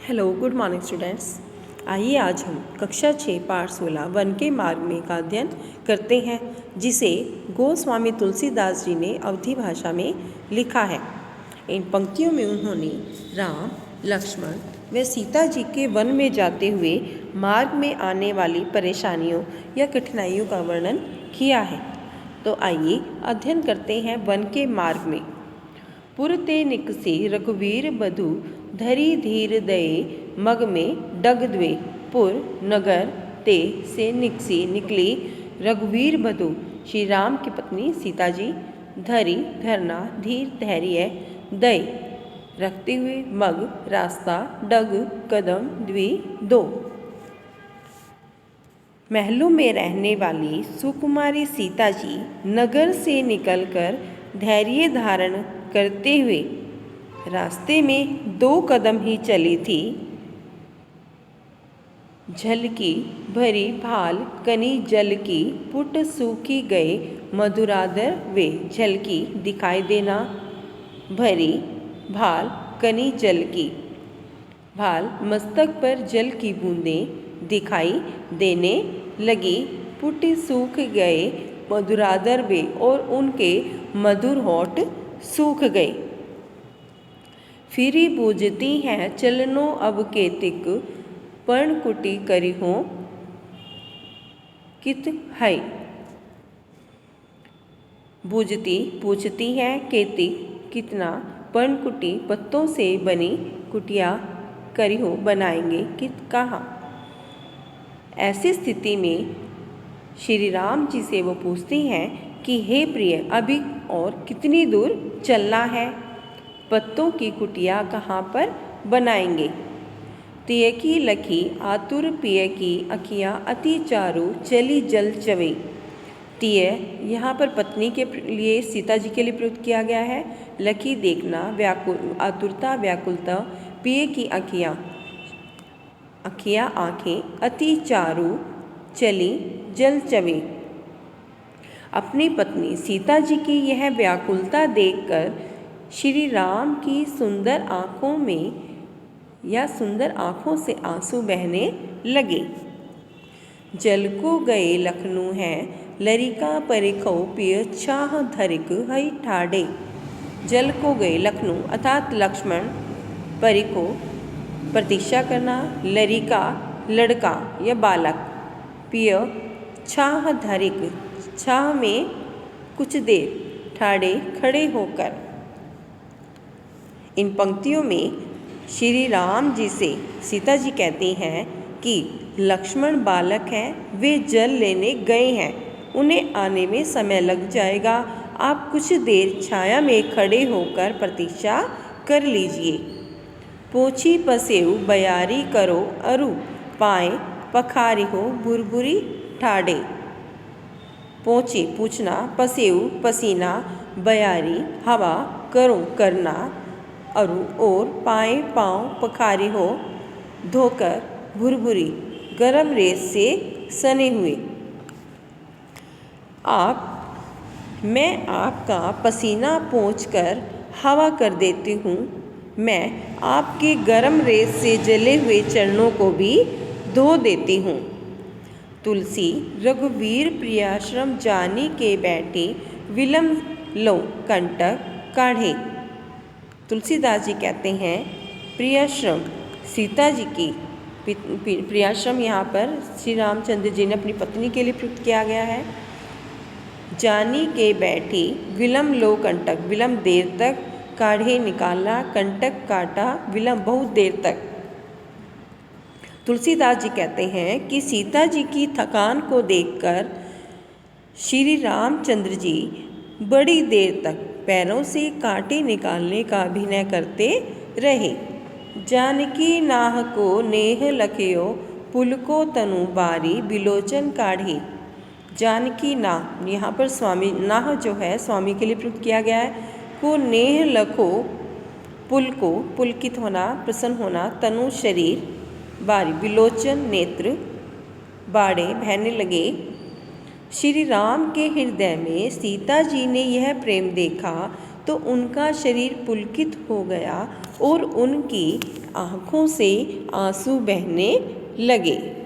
Hello good morning students. आइए आज हम कक्षा 6 पाठ 16 वन के मार्ग में का अध्ययन करते हैं, जिसे गोस्वामी तुलसीदास जी ने अवधी भाषा में लिखा है। इन पंक्तियों में उन्होंने राम, लक्ष्मण व सीता जी के वन में जाते हुए मार्ग में आने वाली परेशानियों या कठिनाइयों का वर्णन किया है। तो आइए अध्ययन करते हैं वन के मार्ग में। पुर ते निकसे रघुवीर बधु धरी धीर दये मग में डग द्वे। पुर नगर ते से निकसी निकली रघुवीर बधु श्री राम की पत्नी सीता जी, धरी धरना धीर धैर्य दय रखते हुए, मग रास्ता, डग कदम, द्वि दो। महलों में रहने वाली सुकुमारी सीता जी नगर से निकलकर धैर्य धारण करते हुए रास्ते में 2 कदम ही चली थी। झलकी भरी भाल कनी जल की पुट सूखी गए मधुरादर वे। झलकी दिखाई देना, भरी भाल कनी जल की, भाल मस्तक पर जल की बूंदें दिखाई देने लगी। पुट सूख गए मधुरादर वे, और उनके मधुर होठ सूख गए। फिरी बूझती हैं चलनो अब केतिक, पर्णकुटी करी हो कित है। बूझती पूछती है, केति कितना, पर्णकुटी पत्तों से बनी कुटिया, करी हो बनाएंगे कित कहाँ। ऐसी स्थिति में श्री राम जी से वो पूछती हैं कि हे प्रिय, अभी और कितनी दूर चलना है, पत्तों की कुटिया कहाँ पर बनाएंगे। तिय की लखी आतुर पिय की अखियाँ अति चारु चली जल चवे। तिय यहाँ पर पत्नी के लिए, सीता जी के लिए प्रयुक्त किया गया है। लखी देखना, व्याकुल आतुरता व्याकुलता, पिय की अखियाँ आँखें, अति चारु चली जल चवे। अपनी पत्नी सीता जी की यह व्याकुलता देखकर श्री राम की सुंदर आँखों में या सुंदर आँखों से आंसू बहने लगे। जल को गए लखनऊ हैं लरिका परिखो पिय छाह धरिक हई ठाडे। जल को गए लखनऊ अर्थात लक्ष्मण, परिको प्रतीक्षा करना, लरिका लड़का या बालक, पिय छाह धरिक छाह में कुछ देर, ठाड़े खड़े होकर। इन पंक्तियों में श्री राम जी से सीता जी कहती हैं कि लक्ष्मण बालक हैं, वे जल लेने गए हैं, उन्हें आने में समय लग जाएगा। आप कुछ देर छाया में खड़े होकर प्रतीक्षा कर लीजिए। पोछी पसेऊ बयारी करो अरु, पाए पखारी हो भुरभुरी ठाडे। पोछी पूछना, पसेऊ पसीना, बयारी हवा, करो करना, अरु और पाए पाँव पखारी हो धोकर, भुरभुरी गरम रेत से सने हुए। मैं आपका पसीना पोंछकर हवा कर देती हूँ। मैं आपके गरम रेत से जले हुए चरणों को भी धो देती हूँ। तुलसी रघुवीर प्रियाश्रम जानी के बैठे, विलम लो कंटक काढ़े। तुलसीदास जी कहते हैं प्रियाश्रम सीता जी की, प्रियाश्रम यहाँ पर श्री रामचंद्र जी ने अपनी पत्नी के लिए प्रयुक्त किया गया है। जानी के बैठी विलम लो कंटक, विलम देर तक, काढ़े निकाला, कंटक काटा, विलम बहुत देर तक। तुलसीदास जी कहते हैं कि सीता जी की थकान को देखकर श्री रामचंद्र जी बड़ी देर तक पैरों से कांटे निकालने का अभिनय करते रहे। जानकी नाह को नेह लखयो, पुलको तनु बारी बिलोचन काढ़ी। जानकी नाह, यहाँ पर स्वामी नाह जो है स्वामी के लिए प्रयुक्त किया गया है। को नेह लखो, पुल को पुलकित होना, प्रसन्न होना, तनु शरीर, बारी बिलोचन नेत्र, बाड़े बहने लगे। श्री राम के हृदय में सीता जी ने यह प्रेम देखा तो उनका शरीर पुलकित हो गया और उनकी आँखों से आंसू बहने लगे।